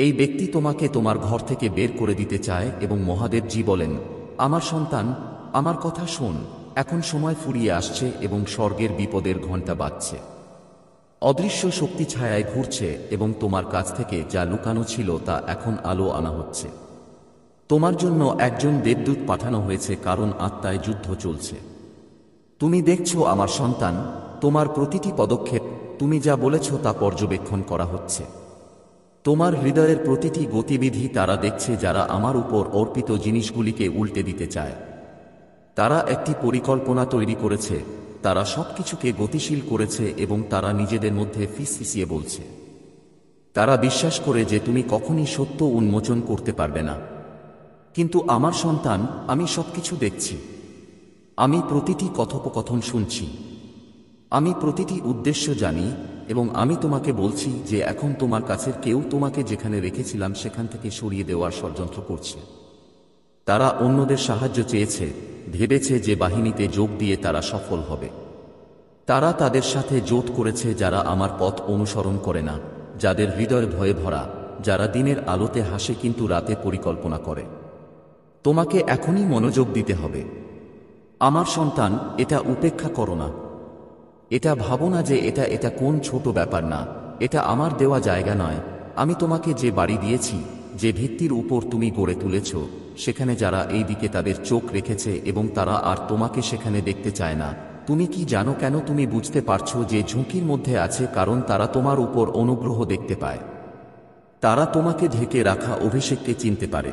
এই ব্যক্তি তোমাকে তোমার ঘর থেকে বের করে দিতে চায় এবং মহাদেবজি বলেন, আমার সন্তান, আমার কথা শোন, এখন সময় ফুরিয়ে আসছে এবং স্বর্গের বিপদের ঘণ্টা বাজছে। অদৃশ্য শক্তি ছায়ায় ঘুরছে এবং তোমার কাছ থেকে যা লুকানো ছিল তা এখন আলো আনা হচ্ছে। তোমার জন্য একজন দেবদূত পাঠানো হয়েছে, কারণ আত্মায় যুদ্ধ চলছে। তুমি দেখছো আমার সন্তান, তোমার প্রতিটি পদক্ষেপ, তুমি যা বলেছ তা পর্যবেক্ষণ করা হচ্ছে। তোমার হৃদয়ের প্রতিটি গতিবিধি তারা দেখছে, যারা আমার উপর অর্পিত জিনিসগুলিকে উল্টে দিতে চায়। তারা একটি পরিকল্পনা তৈরি করেছে, তারা সবকিছুকে গতিশীল করেছে এবং তারা নিজেদের মধ্যে ফিসফিসিয়ে বলছে। তারা বিশ্বাস করে যে তুমি কখনই সত্য উন্মোচন করতে পারবে না। কিন্তু আমার সন্তান, আমি সবকিছু দেখছি। আমি প্রতিটি কথোপকথন শুনছি। আমি প্রতিটি উদ্দেশ্য জানি এবং আমি তোমাকে বলছি যে এখন তোমার কাছের কেউ তোমাকে যেখানে রেখেছিলাম সেখান থেকে সরিয়ে দেওয়ার ষড়যন্ত্র করছে। তারা অন্যদের সাহায্য চেয়েছে, ভেবেছে যে বাহিনীতে যোগ দিয়ে তারা সফল হবে। তারা তাদের সাথে জোট করেছে যারা আমার পথ অনুসরণ করে না, যাদের হৃদয় ভয়ে ভরা, যারা দিনের আলোতে হাসে কিন্তু রাতে পরিকল্পনা করে। তোমাকে এখনই মনোযোগ দিতে হবে আমার সন্তান, এটা উপেক্ষা করো না। এটা ভাবো না যে এটা কোন ছোট ব্যাপার না, এটা আমার দেওয়া জায়গা নয়। আমি তোমাকে যে বাড়ি দিয়েছি, যে ভিত্তির উপর তুমি গড়ে তুলেছ, সেখানে যারা এই দিকে তাদের চোখ রেখেছে এবং তারা আর তোমাকে সেখানে দেখতে চায় না। তুমি কি জানো কেন? তুমি বুঝতে পারছো যে ঝুঁকির মধ্যে আছে, কারণ তারা তোমার উপর অনুগ্রহ দেখতে পায়। তারা তোমাকে ঢেকে রাখা অভিষেককে চিনতে পারে।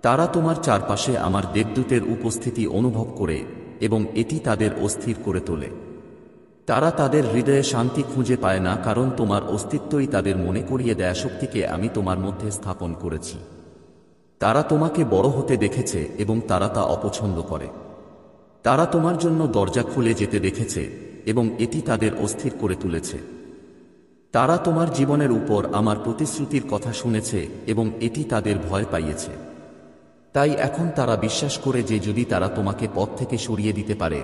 তারা তোমার চারপাশে আমার দেবদূতের উপস্থিতি অনুভব করে এবং এটি তাদের অস্থির করে তোলে। তারা তাদের হৃদয়ে শান্তি খুঁজে পায় না, কারণ তোমার অস্তিত্বই তাদের মনে করিয়ে দেয়া শক্তিকে আমি তোমার মধ্যে স্থাপন করেছি। তারা তোমাকে বড় হতে দেখেছে এবং তারা তা অপছন্দ করে। তারা তোমার জন্য দরজা খুলে যেতে দেখেছে এবং এটি তাদের অস্থির করে তুলেছে। তারা তোমার জীবনের উপর আমার প্রতিশ্রুতির কথা শুনেছে এবং এটি তাদের ভয় পাইয়েছে। তাই এখন তারা বিশ্বাস করে যে যদি তারা তোমাকে পথ থেকে সরিয়ে দিতে পারে,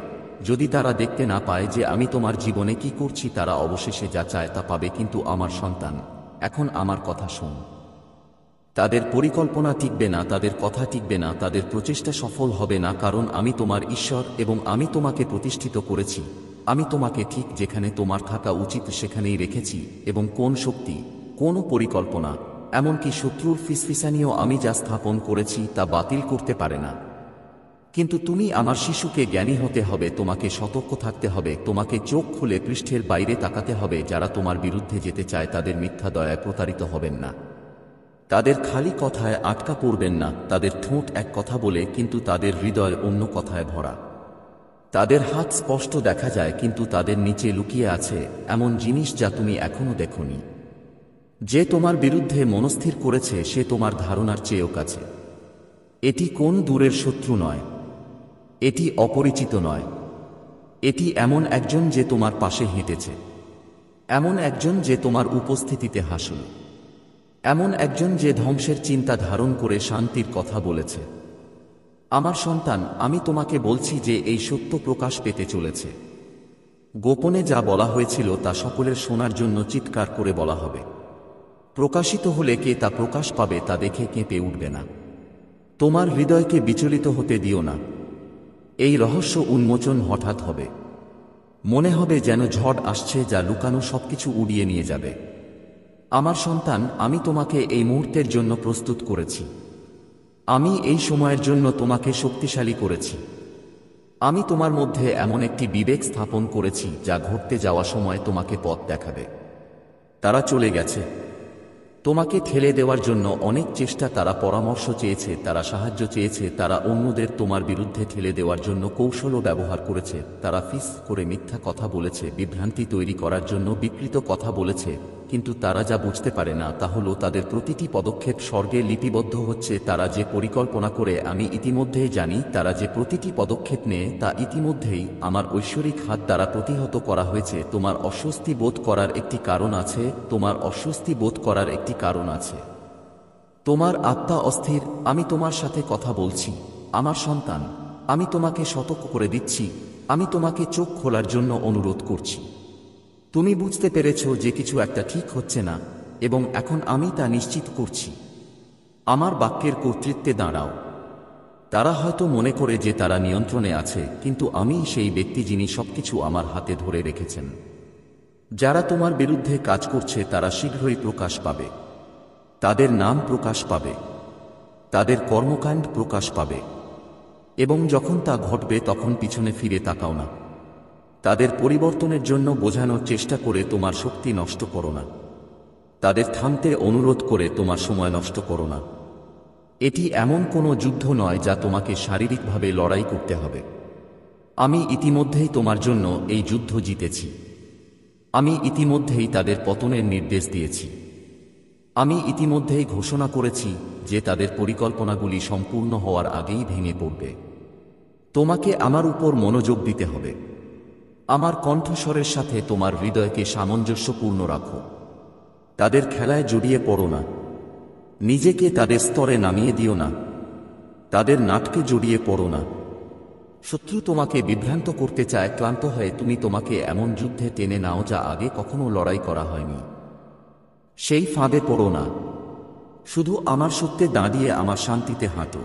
যদি তারা দেখতে না পায় যে আমি তোমার জীবনে কি করছি, তারা অবশেষে যা চায় তা পাবে। কিন্তু আমার সন্তান, এখন আমার কথা শোন। তাদের পরিকল্পনা টিকবে না, তাদের কথা টিকবে না, তাদের প্রচেষ্টা সফল হবে না, কারণ আমি তোমার ঈশ্বর এবং আমি তোমাকে প্রতিষ্ঠিত করেছি। আমি তোমাকে ঠিক যেখানে তোমার থাকা উচিত সেখানেই রেখেছি এবং কোন শক্তি, কোন পরিকল্পনা, এমনকি শত্রুর ফিসফিসানিও আমি যা স্থাপন করেছি তা বাতিল করতে পারে না। কিন্তু তুমি আমার শিশুকে জ্ঞানী হতে হবে, তোমাকে সতর্ক থাকতে হবে, তোমাকে চোখ খুলে পৃষ্ঠের বাইরে তাকাতে হবে। যারা তোমার বিরুদ্ধে যেতে চায় তাদের মিথ্যা দয়ায় প্রতারিত হবেন না। তাদের খালি কথায় আটকা পড়বেন না। তাদের ঠোঁট এক কথা বলে কিন্তু তাদের হৃদয় অন্য কথায় ভরা। তাদের হাত স্পষ্ট দেখা যায় কিন্তু তাদের নিচে লুকিয়ে আছে এমন জিনিস যা তুমি এখনো দেখোনি। যে তোমার বিরুদ্ধে মনস্থির করেছে সে তোমার ধারণার চেয়েও কাছে। এটি কোন দূরের শত্রু নয়, এটি অপরিচিত নয়। এটি এমন একজন যে তোমার পাশে হেঁটেছে, এমন একজন যে তোমার উপস্থিতিতে হাসল, এমন একজন যে ধ্বংসের চিন্তা ধারণ করে শান্তির কথা বলেছে। আমার সন্তান, আমি তোমাকে বলছি যে এই সত্য প্রকাশ পেতে চলেছে। গোপনে যা বলা হয়েছিল তা সকলের শোনার জন্য চিৎকার করে বলা হবে। প্রকাশিত হলে কে তা প্রকাশ পাবে তা দেখে কেঁপে উঠবে না। তোমার হৃদয়কে বিচলিত হতে দিও না। এই রহস্য উন্মোচন হঠাৎ হবে। মনে হবে যেন ঝড় আসছে যা লুকানো সবকিছু উড়িয়ে নিয়ে যাবে। আমার সন্তান, আমি তোমাকে এই মুহূর্তের জন্য প্রস্তুত করেছি। আমি এই সময়ের জন্য তোমাকে শক্তিশালী করেছি। আমি তোমার মধ্যে এমন একটি বিবেক স্থাপন করেছি যা ঘটতে যাওয়া সময় তোমাকে পথ দেখাবে। তারা চলে গেছে তোমাকে ঠেলে দেওয়ার জন্য অনেক চেষ্টা, তারা পরামর্শ চেয়েছে, তারা সাহায্য চেয়েছে, তারা অন্যদের তোমার বিরুদ্ধে ঠেলে দেওয়ার জন্য কৌশলও ব্যবহার করেছে। তারা ফিস করে মিথ্যা কথা বলেছে, বিভ্রান্তি তৈরি করার জন্য বিকৃত কথা বলেছে। কিন্তু তারা যা বুঝতে পারে না তা হলো তাদের প্রতিটি পদক্ষেপ স্বর্গে লিপিবদ্ধ হচ্ছে। তারা যে পরিকল্পনা করে আমি ইতিমধ্যেই জানি, তারা যে প্রতিটি পদক্ষেপ নেয় তা ইতিমধ্যেই আমার ঐশ্বরিক হাত দ্বারা প্রতিহত করা হয়েছে। তোমার অস্বস্তি বোধ করার একটি কারণ আছে, তোমার অস্বস্তি বোধ করার একটি কারণ আছে। তোমার আত্মা অস্থির। আমি তোমার সাথে কথা বলছি আমার সন্তান। আমি তোমাকে সতর্ক করে দিচ্ছি। আমি তোমাকে চোখ খোলার জন্য অনুরোধ করছি। তুমি বুঝতে পেরেছ যে কিছু একটা ঠিক হচ্ছে না, এবং এখন আমি তা নিশ্চিত করছি। আমার বাক্যের কর্তৃত্বে দাঁড়াও। তারা হয়তো মনে করে যে তারা নিয়ন্ত্রণে আছে, কিন্তু আমি সেই ব্যক্তি যিনি সবকিছু আমার হাতে ধরে রেখেছেন। যারা তোমার বিরুদ্ধে কাজ করছে তারা শীঘ্রই প্রকাশ পাবে। তাদের নাম প্রকাশ পাবে, তাদের কর্মকাণ্ড প্রকাশ পাবে, এবং যখন তা ঘটবে তখন পিছনে ফিরে তাকাও না। তাদের পরিবর্তনের জন্য বোঝানোর চেষ্টা করে তোমার শক্তি নষ্ট করো না। তাদের থামতে অনুরোধ করে তোমার সময় নষ্ট করো না। এটি এমন কোনো যুদ্ধ নয় যা তোমাকে শারীরিকভাবে লড়াই করতে হবে। আমি ইতিমধ্যেই তোমার জন্য এই যুদ্ধ জিতেছি। আমি ইতিমধ্যেই তাদের পতনের নির্দেশ দিয়েছি। আমি ইতিমধ্যেই ঘোষণা করেছি যে তাদের পরিকল্পনাগুলি সম্পূর্ণ হওয়ার আগেই ভেঙে পড়বে। তোমাকে আমার উপর মনোযোগ দিতে হবে। আমার কণ্ঠস্বরের সাথে তোমার হৃদয়কে সামঞ্জস্যপূর্ণ রাখো। তাদের খেলায় জড়িয়ে পড়ো না। নিজেকে তাদের স্তরে নামিয়ে দিও না। তাদের নাটকে জড়িয়ে পড়ো না। শত্রু তোমাকে বিভ্রান্ত করতে চায়। ক্লান্ত হয়ে তুমি তোমাকে এমন যুদ্ধে টেনে নাও যা আগে কখনো লড়াই করা হয়নি। সেই ফাঁদে পড়ো না। শুধু আমার সত্যে দাঁড়িয়ে আমার শান্তিতে হাঁটো।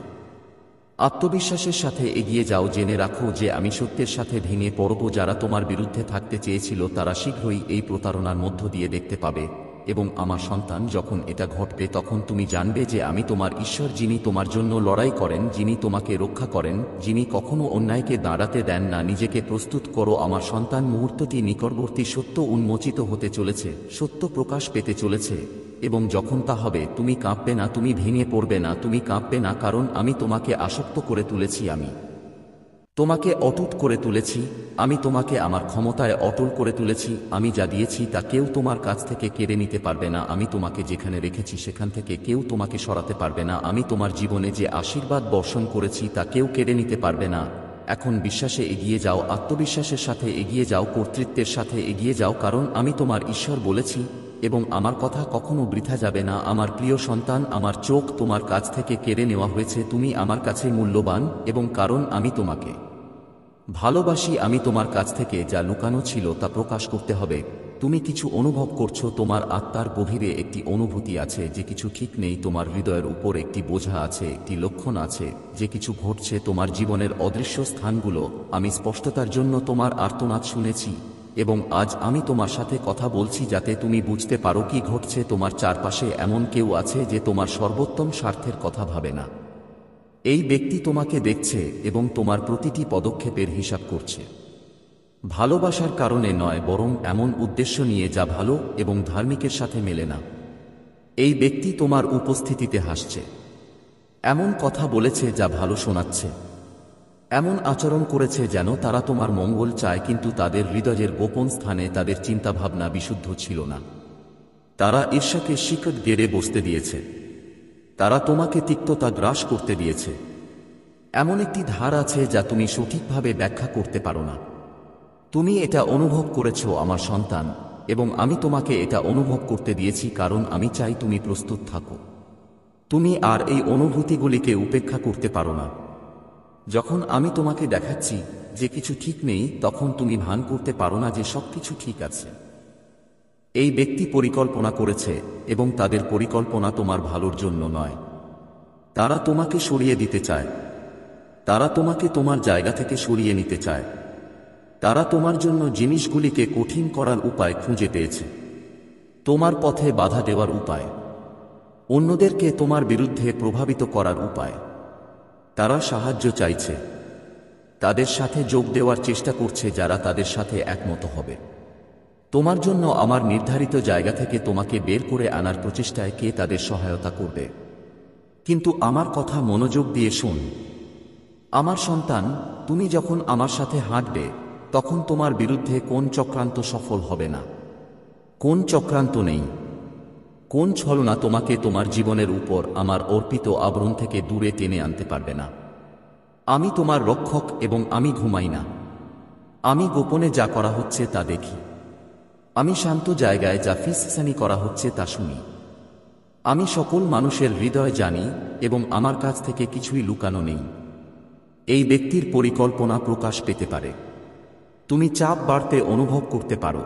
আত্মবিশ্বাসের সাথে এগিয়ে যাও, জেনে রাখো যে আমি সত্যের সাথে ভেঙে পড়ব। যারা তোমার বিরুদ্ধে থাকতে চেয়েছিল তারা শীঘ্রই এই প্রতারণার মধ্য দিয়ে দেখতে পাবে, এবং আমার সন্তান, যখন এটা ঘটবে তখন তুমি জানবে যে আমি তোমার ঈশ্বর, যিনি তোমার জন্য লড়াই করেন, যিনি তোমাকে রক্ষা করেন, যিনি কখনো অন্যায়কে দাঁড়াতে দেন না। নিজেকে প্রস্তুত করো আমার সন্তান, মুহূর্তটি নিকটবর্তী। সত্য উন্মোচিত হতে চলেছে, সত্য প্রকাশ পেতে চলেছে, এবং যখন তা হবে তুমি কাঁপবে না, তুমি ভেঙে পড়বে না, তুমি কাঁপবে না, কারণ আমি তোমাকে আসক্ত করে তুলেছি। আমি তোমাকে অটুট করে তুলেছি। আমি তোমাকে আমার ক্ষমতায় অটল করে তুলেছি। আমি যা দিয়েছি তা কেউ তোমার কাছ থেকে কেড়ে নিতে পারবে না। আমি তোমাকে যেখানে রেখেছি সেখান থেকে কেউ তোমাকে সরাতে পারবে না। আমি তোমার জীবনে যে আশীর্বাদ বর্ষণ করেছি তা কেউ কেড়ে নিতে পারবে না। এখন বিশ্বাসে এগিয়ে যাও, আত্মবিশ্বাসের সাথে এগিয়ে যাও, কর্তৃত্বের সাথে এগিয়ে যাও, কারণ আমি তোমার ঈশ্বর বলেছি, এবং আমার কথা কখনো বৃথা যাবে না। আমার প্রিয় সন্তান, আমার চোখ তোমার কাছ থেকে কেড়ে নেওয়া হয়েছে। তুমি আমার কাছে মূল্যবান, এবং কারণ আমি তোমাকে ভালোবাসি, আমি তোমার কাছ থেকে যা লুকানো ছিল তা প্রকাশ করতে হবে। তুমি কিছু অনুভব করছো, তোমার আত্মার গভীরে একটি অনুভূতি আছে যে কিছু ঠিক নেই। তোমার হৃদয়ের উপর একটি বোঝা আছে, একটি লক্ষণ আছে যে কিছু ঘটছে তোমার জীবনের অদৃশ্য স্থানগুলো। আমি স্পষ্টতার জন্য তোমার আর্তনাদ শুনেছি, এবং আজ আমি তোমার সাথে কথা বলছি যাতে তুমি বুঝতে পারো কি ঘটছে। তোমার চারপাশে এমন কেউ আছে যে তোমার সর্বোত্তম স্বার্থের কথা ভাবে না। এই ব্যক্তি তোমাকে দেখছে এবং তোমার প্রতিটি পদক্ষেপের হিসাব করছে। ভালোবাসার কারণে নয়, বরং এমন উদ্দেশ্য নিয়ে যা ভালো এবং ধার্মিকের সাথে মেলে না। এই ব্যক্তি তোমার উপস্থিতিতে হাসছে, এমন কথা বলেছে যা ভালো শোনাচ্ছে, এমন আচরণ করেছে যেন তারা তোমার মঙ্গল চায়, কিন্তু তাদের হৃদয়ের গোপন স্থানে তাদের চিন্তাভাবনা বিশুদ্ধ ছিল না। তারা ঈর্ষাকে শিকড় গেড়ে বসতে দিয়েছে। তারা তোমাকে তিক্ততা গ্রাস করতে দিয়েছে। এমন একটি ধার আছে যা তুমি সঠিকভাবে ব্যাখ্যা করতে পারো না। তুমি এটা অনুভব করেছো আমার সন্তান, এবং আমি তোমাকে এটা অনুভব করতে দিয়েছি কারণ আমি চাই তুমি প্রস্তুত থাকো। তুমি আর এই অনুভূতিগুলিকে উপেক্ষা করতে পারো না। যখন আমি তোমাকে দেখাচ্ছি যে কিছু ঠিক নেই, তখন তুমি ভান করতে পারো না যে সবকিছু ঠিক আছে। এই ব্যক্তি পরিকল্পনা করেছে, এবং তাদের পরিকল্পনা তোমার ভালোর জন্য নয়। তারা তোমাকে সরিয়ে দিতে চায়। তারা তোমাকে তোমার জায়গা থেকে সরিয়ে নিতে চায়। তারা তোমার জন্য জিনিসগুলিকে কঠিন করার উপায় খুঁজে পেয়েছে। তোমার পথে বাধা দেওয়ার উপায়, অন্যদেরকে তোমার বিরুদ্ধে প্রভাবিত করার উপায়। তারা সাহায্য চাইছে। তাদের সাথে যোগ দেওয়ার চেষ্টা করছে যারা তাদের সাথে একমত হবে। তোমার জন্য আমার নির্ধারিত জায়গা থেকে তোমাকে বের করে আনার প্রচেষ্টায় কে তাদের সহায়তা করবে। কিন্তু আমার কথা মনোযোগ দিয়ে শোন আমার সন্তান, তুমি যখন আমার সাথে হাঁটবে তখন তোমার বিরুদ্ধে কোন চক্রান্ত সফল হবে না। কোন চক্রান্ত নেই, কোন ছলনা তোমাকে তোমার জীবনের উপর আমার অর্পিত আবরণ থেকে দূরে টেনে আনতে পারবে না। আমি তোমার রক্ষক, এবং আমি ঘুমাই না। আমি গোপনে যা করা হচ্ছে তা দেখি। আমি শান্ত জায়গায় যা ফিসফিসানি করা হচ্ছে তা শুনি। আমি সকল মানুষের হৃদয় জানি, এবং আমার কাছ থেকে কিছুই লুকানো নেই। এই ব্যক্তির পরিকল্পনা প্রকাশ পেতে পারে। তুমি চাপ বাড়তে অনুভব করতে পারো।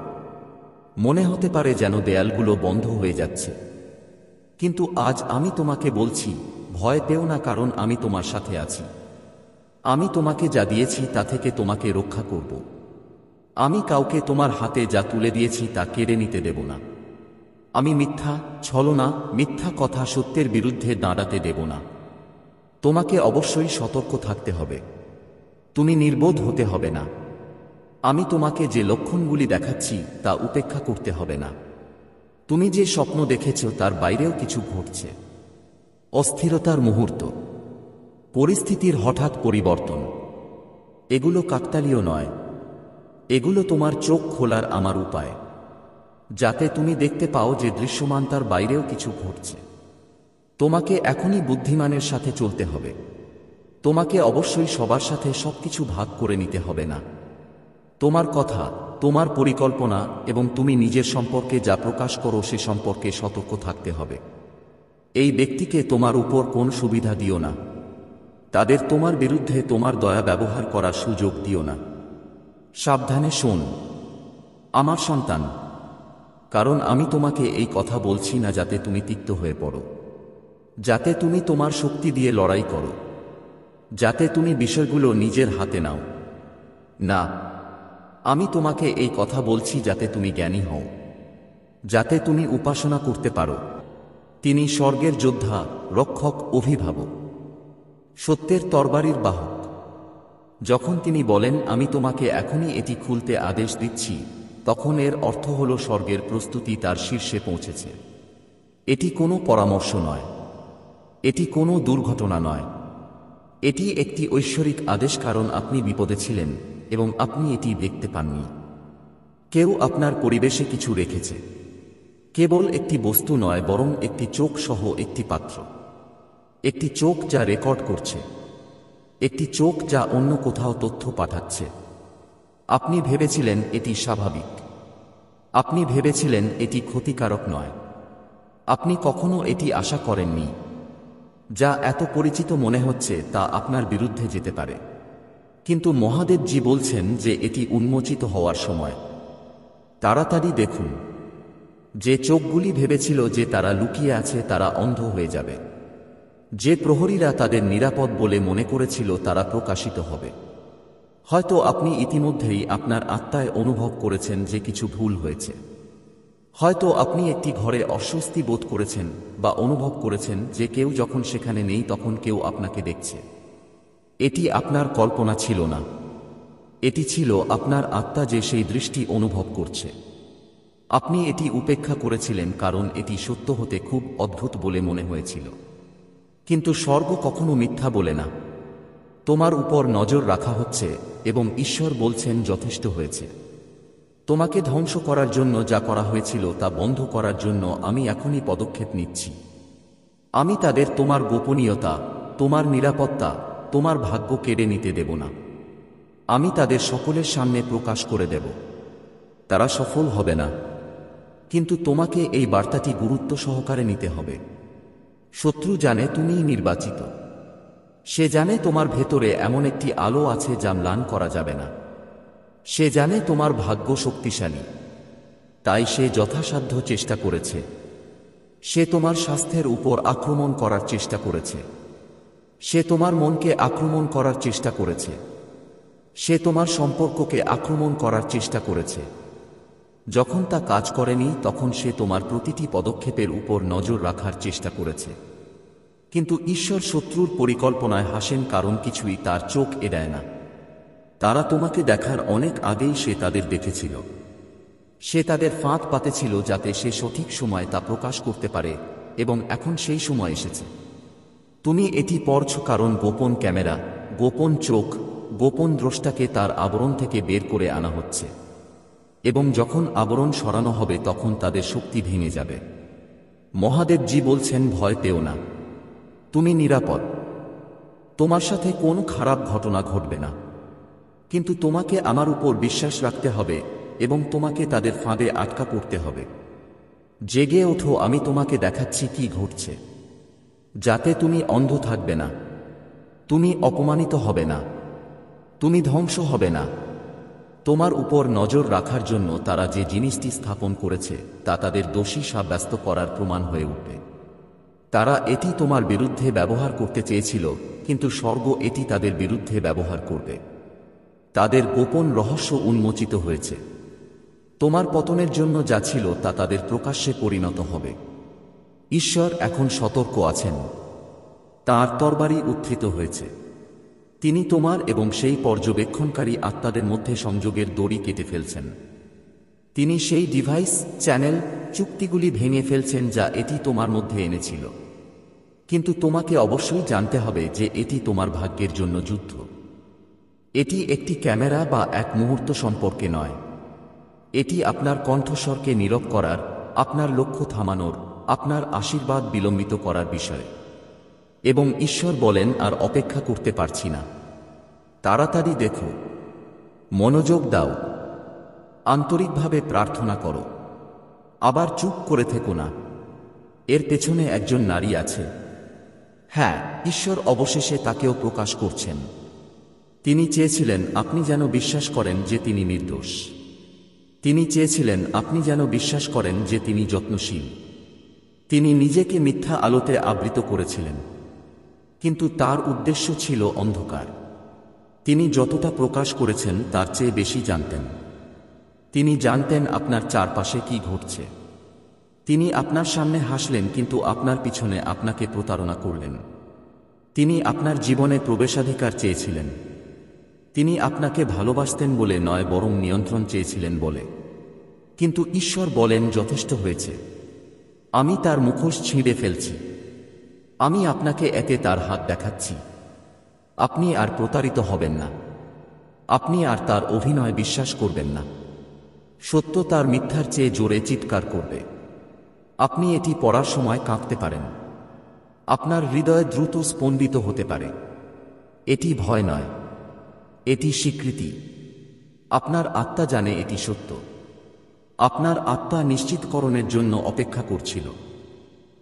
মনে হতে পারে যেন দেয়ালগুলো বন্ধ হয়ে যাচ্ছে, কিন্তু আজ আমি তোমাকে বলছি, ভয় পেও না, কারণ আমি তোমার সাথে আছি। আমি তোমাকে যা দিয়েছি তা থেকে তোমাকে রক্ষা করব। আমি কাউকে তোমার হাতে যা তুলে দিয়েছি তা কেড়ে নিতে দেব না। আমি মিথ্যা, ছলনা, মিথ্যা কথা, সত্যের বিরুদ্ধে দাঁড়াতে দেব না। তোমাকে অবশ্যই সতর্ক থাকতে হবে। তুমি নির্বোধ হতে হবে না। আমি তোমাকে যে লক্ষণগুলি দেখাচ্ছি তা উপেক্ষা করতে হবে না। তুমি যে স্বপ্ন দেখেছ তার বাইরেও কিছু ঘটছে। অস্থিরতার মুহূর্ত, পরিস্থিতির হঠাৎ পরিবর্তন, এগুলো কাকতালীয় নয়। এগুলো তোমার চোখ খোলার আমার উপায়, যাতে তুমি দেখতে পাও যে দৃশ্যমান তার বাইরেও কিছু ঘটছে। তোমাকে এখনই বুদ্ধিমানের সাথে চলতে হবে। তোমাকে অবশ্যই সবার সাথে সবকিছু ভাগ করে নিতে হবে না। তোমার কথা, তোমার পরিকল্পনা এবং তুমি নিজের সম্পর্কে যা প্রকাশ করো সে সম্পর্কে সতর্ক থাকতে হবে। এই ব্যক্তিকে তোমার উপর কোন সুবিধা দিও না। তাদের তোমার বিরুদ্ধে তোমার দয়া ব্যবহার করার সুযোগ দিও না। সাবধানে শোন আমার সন্তান, কারণ আমি তোমাকে এই কথা বলছি না যাতে তুমি তিক্ত হয়ে পড়ো, যাতে তুমি তোমার শক্তি দিয়ে লড়াই করো, যাতে তুমি বিষয়গুলো নিজের হাতে নাও। না, আমি তোমাকে এই কথা বলছি যাতে তুমি জ্ঞানী হও, যাতে তুমি উপাসনা করতে পারো। তিনি স্বর্গের যোদ্ধা, রক্ষক, অভিভাবক, সত্যের তরবারির বাহক। যখন তিনি বলেন আমি তোমাকে এখনই এটি খুলতে আদেশ দিচ্ছি, তখন এর অর্থ হল স্বর্গের প্রস্তুতি তার শীর্ষে পৌঁছেছে। এটি কোনো পরামর্শ নয়, এটি কোনো দুর্ঘটনা নয়, এটি একটি ঐশ্বরিক আদেশ, কারণ আপনি বিপদে ছিলেন এবং আপনি এটি দেখতে পাননি। কেউ আপনার পরিবেশে কিছু রেখেছে, কেবল একটি বস্তু নয়, বরং একটি চোখ সহ একটি পাত্র, একটি চোখ যা রেকর্ড করছে, একটি চোখ যা অন্য কোথাও তথ্য পাঠাচ্ছে। আপনি ভেবেছিলেন এটি স্বাভাবিক, আপনি ভেবেছিলেন এটি ক্ষতিকারক নয়, আপনি কখনো এটি আশা করেননি। যা এত পরিচিত মনে হচ্ছে তা আপনার বিরুদ্ধে যেতে পারে, কিন্তু মহাদেবজি বলছেন যে এটি উন্মোচিত হওয়ার সময়। তাড়াতাড়ি দেখুন। যে চোখগুলি ভেবেছিল যে তারা লুকিয়ে আছে তারা অন্ধ হয়ে যাবে। যে প্রহরীরা তাদের নিরাপদ বলে মনে করেছিল তারা প্রকাশিত হবে। হয়তো আপনি ইতিমধ্যেই আপনার আত্মায় অনুভব করেছেন যে কিছু ভুল হয়েছে। হয়তো আপনি একটি ঘরে অস্বস্তি বোধ করেছেন বা অনুভব করেছেন যে কেউ যখন সেখানে নেই তখন কেউ আপনাকে দেখছে। এটি আপনার কল্পনা ছিল না, এটি ছিল আপনার আত্মা যে সেই দৃষ্টি অনুভব করছে। আপনি এটি উপেক্ষা করেছিলেন কারণ এটি সত্য হতে খুব অদ্ভুত বলে মনে হয়েছিল। কিন্তু স্বর্গ কখনো মিথ্যা বলে না। তোমার উপর নজর রাখা হচ্ছে এবং ঈশ্বর বলছেন যথেষ্ট হয়েছে। তোমাকে ধ্বংস করার জন্য যা করা হয়েছিল তা বন্ধ করার জন্য আমি এখনই পদক্ষেপ নিচ্ছি। আমি তাদের তোমার গোপনীয়তা, তোমার নিরাপত্তা, তোমার ভাগ্য কেড়ে নিতে দেব না। আমি তাদের সকলের সামনে প্রকাশ করে দেব। তারা সফল হবে না, কিন্তু তোমাকে এই বার্তাটি গুরুত্ব সহকারে নিতে হবে। শত্রু জানে তুমিই নির্বাচিত। সে জানে তোমার ভেতরে এমন একটি আলো আছে যা ম্লান করা যাবে না। সে জানে তোমার ভাগ্য শক্তিশালী, তাই সে যথাসাধ্য চেষ্টা করেছে। সে তোমার স্বাস্থ্যের উপর আক্রমণ করার চেষ্টা করেছে। সে তোমার মনকে আক্রমণ করার চেষ্টা করেছে। সে তোমার সম্পর্ককে আক্রমণ করার চেষ্টা করেছে। যখন তা কাজ করেনি তখন সে তোমার প্রতিটি পদক্ষেপের উপর নজর রাখার চেষ্টা করেছে। কিন্তু ঈশ্বর শত্রুর পরিকল্পনায় হাসেন, কারণ কিছুই তার চোখ এড়ায় না। তারা তোমাকে দেখার অনেক আগেই সে তাদের দেখেছিল। সে তাদের ফাঁদ পাতেছিল যাতে সে সঠিক সময় তা প্রকাশ করতে পারে, এবং এখন সেই সময় এসেছে। তুমি এটি পড়ছ কারণ গোপন ক্যামেরা, গোপন চোখ, গোপন দ্রষ্টাকে তার আবরণ থেকে বের করে আনা হচ্ছে। এবং যখন আবরণ সরানো হবে তখন তাদের শক্তি ভেঙে যাবে। মহাদেবজি বলছেন ভয় পেও না, তুমি নিরাপদ। তোমার সাথে কোনো খারাপ ঘটনা ঘটবে না, কিন্তু তোমাকে আমার উপর বিশ্বাস রাখতে হবে এবং তোমাকে তাদের ফাঁদে আটকা পড়তে হবে। জেগে ওঠো, আমি তোমাকে দেখাচ্ছি কি ঘটছে, যাতে তুমি অন্ধ থাকবে না, তুমি অপমানিত হবে না, তুমি ধ্বংস হবে না, তোমার উপর নজর রাখার জন্য তারা যে জিনিসটি স্থাপন করেছে তা তাদের দোষী সাব্যস্ত করার প্রমাণ হয়ে উঠবে। তারা এটি তোমার বিরুদ্ধে ব্যবহার করতে চেয়েছিল, কিন্তু স্বর্গ এটি তাদের বিরুদ্ধে ব্যবহার করবে। তাদের গোপন রহস্য উন্মোচিত হয়েছে। তোমার পতনের জন্য যা ছিল তা তাদের প্রকাশ্যে পরিণত হবে। ঈশ্বর এখন সতর্ক আছেন। তাঁর তরবারি উত্থিত হয়েছে। তিনি তোমার এবং সেই পর্যবেক্ষণকারী আত্মাদের মধ্যে সংযোগের দড়ি কেটে ফেলছেন। তিনি সেই ডিভাইস, চ্যানেল, চুক্তিগুলি ভেঙে ফেলছেন যা এটি তোমার মধ্যে এনেছিল। কিন্তু তোমাকে অবশ্যই জানতে হবে যে এটি তোমার ভাগ্যের জন্য যুদ্ধ। এটি একটি ক্যামেরা বা এক মুহূর্ত সম্পর্কে নয়। এটি আপনার কণ্ঠস্বরকে নীরব করার, আপনার লক্ষ্য থামানোর, আপনার আশীর্বাদ বিলম্বিত করার বিষয়। এবং ঈশ্বর বলেন, আর অপেক্ষা করতে পারছি না। তাড়াতাড়ি দেখো, মনোযোগ দাও, আন্তরিকভাবে প্রার্থনা করো। আবার চুপ করে থেকো না। এর পেছনে একজন নারী আছে। হ্যাঁ, ঈশ্বর অবশেষে তাকেও প্রকাশ করছেন। তিনি চেয়েছিলেন আপনি যেন বিশ্বাস করেন যে তিনি নির্দোষ। তিনি চেয়েছিলেন আপনি যেন বিশ্বাস করেন যে তিনি যত্নশীল। তিনি নিজেকে মিথ্যা আলোতে আবৃত করেছিলেন, কিন্তু তার উদ্দেশ্য ছিল অন্ধকার। তিনি যতটা প্রকাশ করেছেন তার চেয়ে বেশি জানতেন। তিনি জানতেন আপনার চারপাশে কি ঘটছে। তিনি আপনার সামনে হাসলেন, কিন্তু আপনার পিছনে আপনাকে প্রতারণা করলেন। তিনি আপনার জীবনে প্রবেশাধিকার চেয়েছিলেন। তিনি আপনাকে ভালোবাসতেন বলে নয়, বরং নিয়ন্ত্রণ চেয়েছিলেন বলে। কিন্তু ঈশ্বর বলেন, যথেষ্ট হয়েছে। আমি তার মুখোশ ছিঁড়ে ফেলছি। আমি আপনাকে এতে তার হাত দেখাচ্ছি। আপনি আর প্রতারিত হবেন না। আপনি আর তার অভিনয় বিশ্বাস করবেন না। সত্য তার মিথ্যার চেয়ে জোরে চিৎকার করবে। আপনি এটি পড়ার সময় কাঁপতে পারেন। আপনার হৃদয় দ্রুত স্পন্দিত হতে পারে। এটি ভয় নয়, এটি স্বীকৃতি। আপনার আত্মা জানে এটি সত্য। আপনার আত্মা নিশ্চিতকরণের জন্য অপেক্ষা করছিল।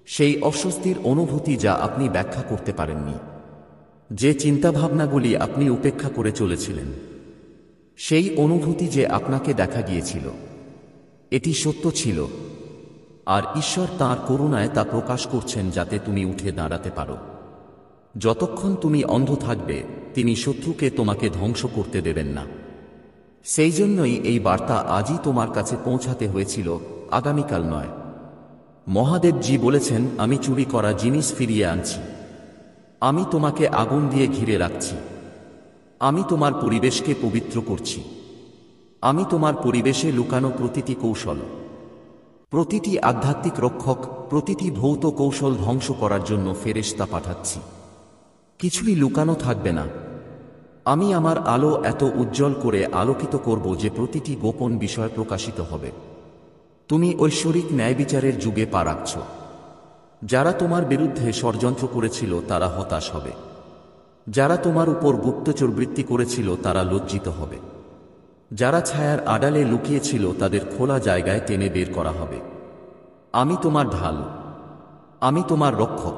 সেই অস্বস্তির অনুভূতি যা আপনি ব্যাখ্যা করতে পারেননি, যে চিন্তাভাবনাগুলি আপনি উপেক্ষা করে চলেছিলেন, সেই অনুভূতি যে আপনাকে দেখা গিয়েছিল, এটি সত্য ছিল। আর ঈশ্বর তাঁর করুণায় তা প্রকাশ করছেন যাতে তুমি উঠে দাঁড়াতে পারো। যতক্ষণ তুমি অন্ধ থাকবে, তিনি শত্রুকে তোমাকে ধ্বংস করতে দেবেন না। সেই জন্যই এই বার্তা আজই তোমার কাছে পৌঁছাতে হয়েছিল, আগামীকাল নয়। মহাদেবজি বলেছেন, আমি চুরি করা জিনিস ফিরিয়ে আনছি। আমি তোমাকে আগুন দিয়ে ঘিরে রাখছি। আমি তোমার পরিবেশকে পবিত্র করছি। আমি তোমার পরিবেশে লুকানো প্রতিটি কৌশল, প্রতিটি আধ্যাত্মিক রক্ষক, প্রতিটি ভৌত কৌশল ধ্বংস করার জন্য ফেরেশতা পাঠাচ্ছি। কিছুই লুকানো থাকবে না। আমি আমার আলো এত উজ্জ্বল করে আলোকিত করব যে প্রতিটি গোপন বিষয় প্রকাশিত হবে। তুমি ঐশ্বরিক ন্যায়বিচারের যুগে পা রাখছ। যারা তোমার বিরুদ্ধে ষড়যন্ত্র করেছিল তারা হতাশ হবে। যারা তোমার উপর গুপ্তচরবৃত্তি করেছিল তারা লজ্জিত হবে। যারা ছায়ার আড়ালে লুকিয়েছিল তাদের খোলা জায়গায় টেনে বের করা হবে। আমি তোমার ঢাল, আমি তোমার রক্ষক।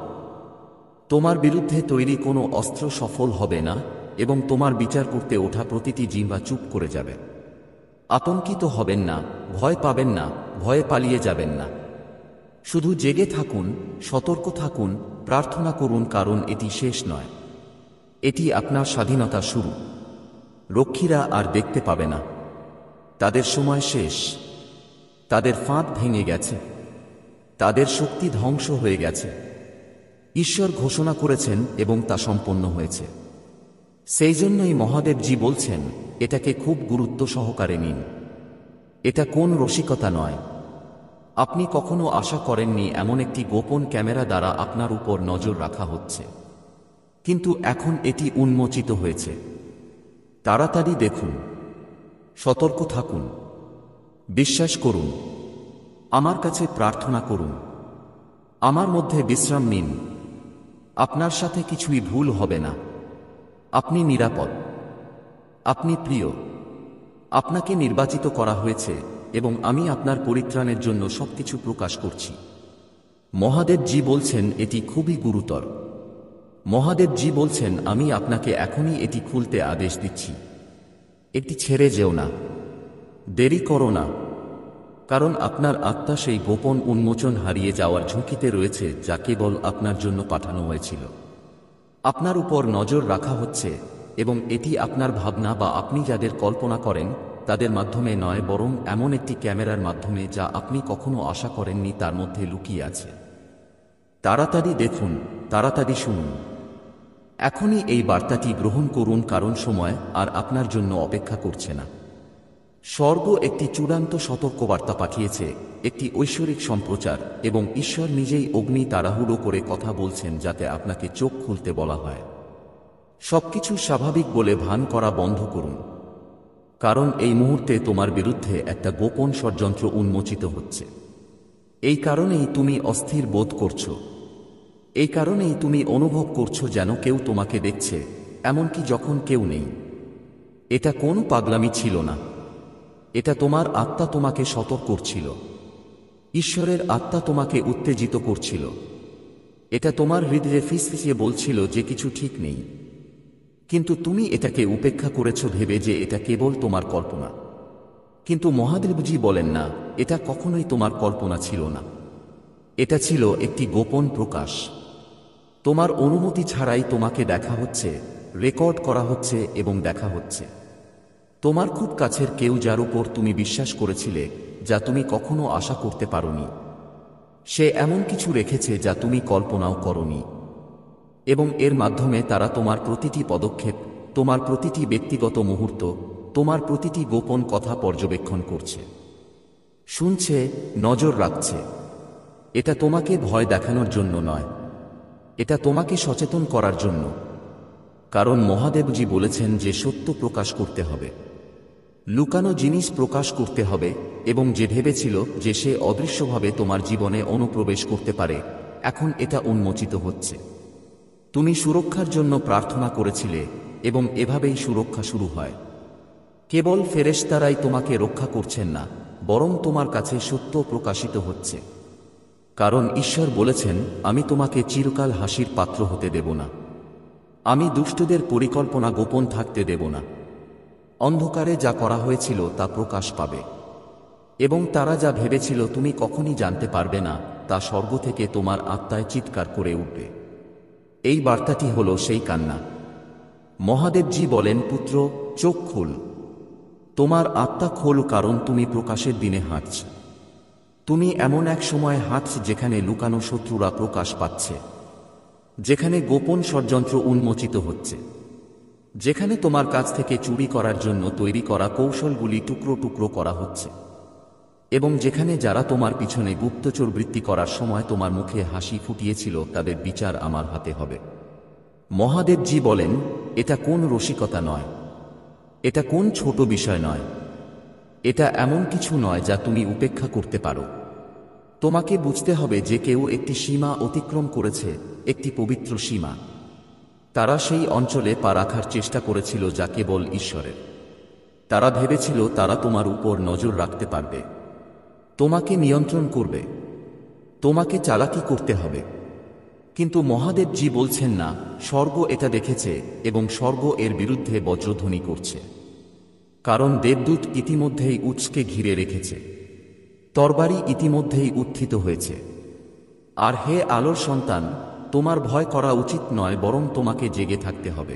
তোমার বিরুদ্ধে তৈরি কোনো অস্ত্র সফল হবে না, এবং তোমার বিচার করতে ওঠা প্রতিটি জিহ্বা চুপ করে যাবে। আতঙ্কিত হবেন না, ভয় পাবেন না, ভয়ে পালিয়ে যাবেন না। শুধু জেগে থাকুন, সতর্ক থাকুন, প্রার্থনা করুন, কারণ এটি শেষ নয়। এটি আপনার স্বাধীনতা শুরু। রক্ষীরা আর দেখতে পাবে না। তাদের সময় শেষ। তাদের ফাঁদ ভেঙে গেছে। তাদের শক্তি ধ্বংস হয়ে গেছে। ঈশ্বর ঘোষণা করেছেন এবং তা সম্পন্ন হয়েছে। সেই জন্যই মহাদেবজি বলছেন, এটাকে খুব গুরুত্ব সহকারে নিন। এটা কোন রসিকতা নয়। আপনি কখনো আশা করেননি এমন একটি গোপন ক্যামেরা দ্বারা আপনার উপর নজর রাখা হচ্ছে, কিন্তু এখন এটি উন্মোচিত হয়েছে। তাড়াতাড়ি দেখুন, সতর্ক থাকুন, বিশ্বাস করুন, আমার কাছে প্রার্থনা করুন, আমার মধ্যে বিশ্রাম নিন। আপনার সাথে কিছুই ভুল হবে না। আপনি নিরাপদ, আপনি প্রিয়, আপনাকে নির্বাচিত করা হয়েছে, এবং আমি আপনার পরিত্রাণের জন্য সবকিছু প্রকাশ করছি। মহাদেবজি বলছেন এটি খুবই গুরুতর। মহাদেবজি বলছেন আমি আপনাকে এখনই এটি খুলতে আদেশ দিচ্ছি। এটি ছেড়ে যেও না। দেরি করো না, কারণ আপনার আত্মা সেই গোপন উন্মোচন হারিয়ে যাওয়ার ঝুঁকিতে রয়েছে যা কেবল আপনার জন্য পাঠানো হয়েছিল। আপনার উপর নজর রাখা হচ্ছে, এবং এটি আপনার ভাবনা বা আপনি যাদের কল্পনা করেন তাদের মাধ্যমে নয়, বরং এমন একটি ক্যামেরার মাধ্যমে যা আপনি কখনো আশা করেননি তার মধ্যে লুকিয়ে আছে। তাড়াতাড়ি দেখুন, তাড়াতাড়ি শুনুন। এখনই এই বার্তাটি গ্রহণ করুন, কারণ সময় আর আপনার জন্য অপেক্ষা করছে না। স্বর্গ একটি চূড়ান্ত সতর্কবার্তা পাঠিয়েছে, একটি ঐশ্বরিক সম্প্রচার, এবং ঈশ্বর নিজেই অগ্নি তাড়াহুড়ো করে কথা বলছেন যাতে আপনাকে চোখ খুলতে বলা হয়। সবকিছু স্বাভাবিক বলে ভান করা বন্ধ করুন, কারণ এই মুহূর্তে তোমার বিরুদ্ধে একটা গোপন ষড়যন্ত্র উন্মোচিত হচ্ছে। এই কারণেই তুমি অস্থির বোধ করছো। এই কারণেই তুমি অনুভব করছো যেন কেউ তোমাকে দেখছে, এমনকি যখন কেউ নেই। এটা কোনো পাগলামি ছিল না, এটা তোমার আত্মা তোমাকে সতর্ক করছিল। ঈশ্বরের আত্মা তোমাকে উত্তেজিত করছিল। এটা তোমার হৃদয়ে ফিসফিসিয়ে বলছিল যে কিছু ঠিক নেই, কিন্তু তুমি এটাকে উপেক্ষা করেছ ভেবে যে এটা কেবল তোমার কল্পনা। কিন্তু মহাদেবজি বলেন না, এটা কখনোই তোমার কল্পনা ছিল না। এটা ছিল একটি গোপন প্রকাশ। তোমার অনুমতি ছাড়াই তোমাকে দেখা হচ্ছে, রেকর্ড করা হচ্ছে এবং দেখা হচ্ছে। তোমার খুব কাছের কেউ, যার উপর তুমি বিশ্বাস করেছিলে, যা তুমি কখনো আশা করতে পারোনি, সে এমন কিছু রেখেছে যা তুমি কল্পনাও করনি। এবং এর মাধ্যমে তারা তোমার প্রতিটি পদক্ষেপ, তোমার প্রতিটি ব্যক্তিগত মুহূর্ত, তোমার প্রতিটি গোপন কথা পর্যবেক্ষণ করছে, শুনছে, নজর রাখছে। এটা তোমাকে ভয় দেখানোর জন্য নয়, এটা তোমাকে সচেতন করার জন্য। কারণ মহাদেবজি বলেছেন যে সত্য প্রকাশ করতে হবে, লুকানো জিনিস প্রকাশ করতে হবে, এবং যে ভেবেছিল যে সে অদৃশ্যভাবে তোমার জীবনে অনুপ্রবেশ করতে পারে, এখন এটা উন্মোচিত হচ্ছে। তুমি সুরক্ষার জন্য প্রার্থনা করেছিলে, এবং এভাবেই সুরক্ষা শুরু হয়। কেবল ফেরেশতারাই তোমাকে রক্ষা করছেন না, বরং তোমার কাছে সত্য প্রকাশিত হচ্ছে। কারণ ঈশ্বর বলেছেন, আমি তোমাকে চিরকাল হাসির পাত্র হতে দেব না। আমি দুষ্টদের পরিকল্পনা গোপন থাকতে দেব না। অন্ধকারে যা করা হয়েছিল তা প্রকাশ পাবে, এবং তারা যা ভেবেছিল তুমি কখনই জানতে পারবে না, তা স্বর্গ থেকে তোমার আত্মায় চিৎকার করে উঠবে। এই বার্তাটি হল সেই কান্না। মহাদেবজি বলেন, পুত্র, চোখ খোল, তোমার আত্মা খোল, কারণ তুমি প্রকাশের দিনে হাঁটছ। তুমি এমন এক সময় হাঁটছ যেখানে লুকানো শত্রুরা প্রকাশ পাচ্ছে, যেখানে গোপন ষড়যন্ত্র উন্মোচিত হচ্ছে, যেখানে তোমার কাছ থেকে চুরি করার জন্য তৈরি করা কৌশলগুলি টুকরো টুকরো করা হচ্ছে, এবং যেখানে যারা তোমার পিছনে গুপ্তচর বৃত্তি করার সময় তোমার মুখে হাসি ফুটিয়েছিল তাদের বিচার আমার হাতে হবে। মহাদেবজি বলেন, এটা কোন রসিকতা নয়, এটা কোন ছোট বিষয় নয়, এটা এমন কিছু নয় যা তুমি উপেক্ষা করতে পারো। তোমাকে বুঝতে হবে যে কেউ একটি সীমা অতিক্রম করেছে, একটি পবিত্র সীমা। তারা সেই অঞ্চলে পা রাখার চেষ্টা করেছিল যা কেবল ঈশ্বরের। তারা ভেবেছিল তারা তোমার উপর নজর রাখতে পারবে, তোমাকে নিয়ন্ত্রণ করবে, তোমাকে চালাকি করতে হবে। কিন্তু মহাদেবজি বলছেন না, স্বর্গ এটা দেখেছে, এবং স্বর্গ এর বিরুদ্ধে বজ্রধ্বনি করছে। কারণ দেবদূত ইতিমধ্যেই উৎসকে ঘিরে রেখেছে, তরবারি ইতিমধ্যেই উত্থিত হয়েছে। আর হে আলোর সন্তান, তোমার ভয় করা উচিত নয়, বরং তোমাকে জেগে থাকতে হবে।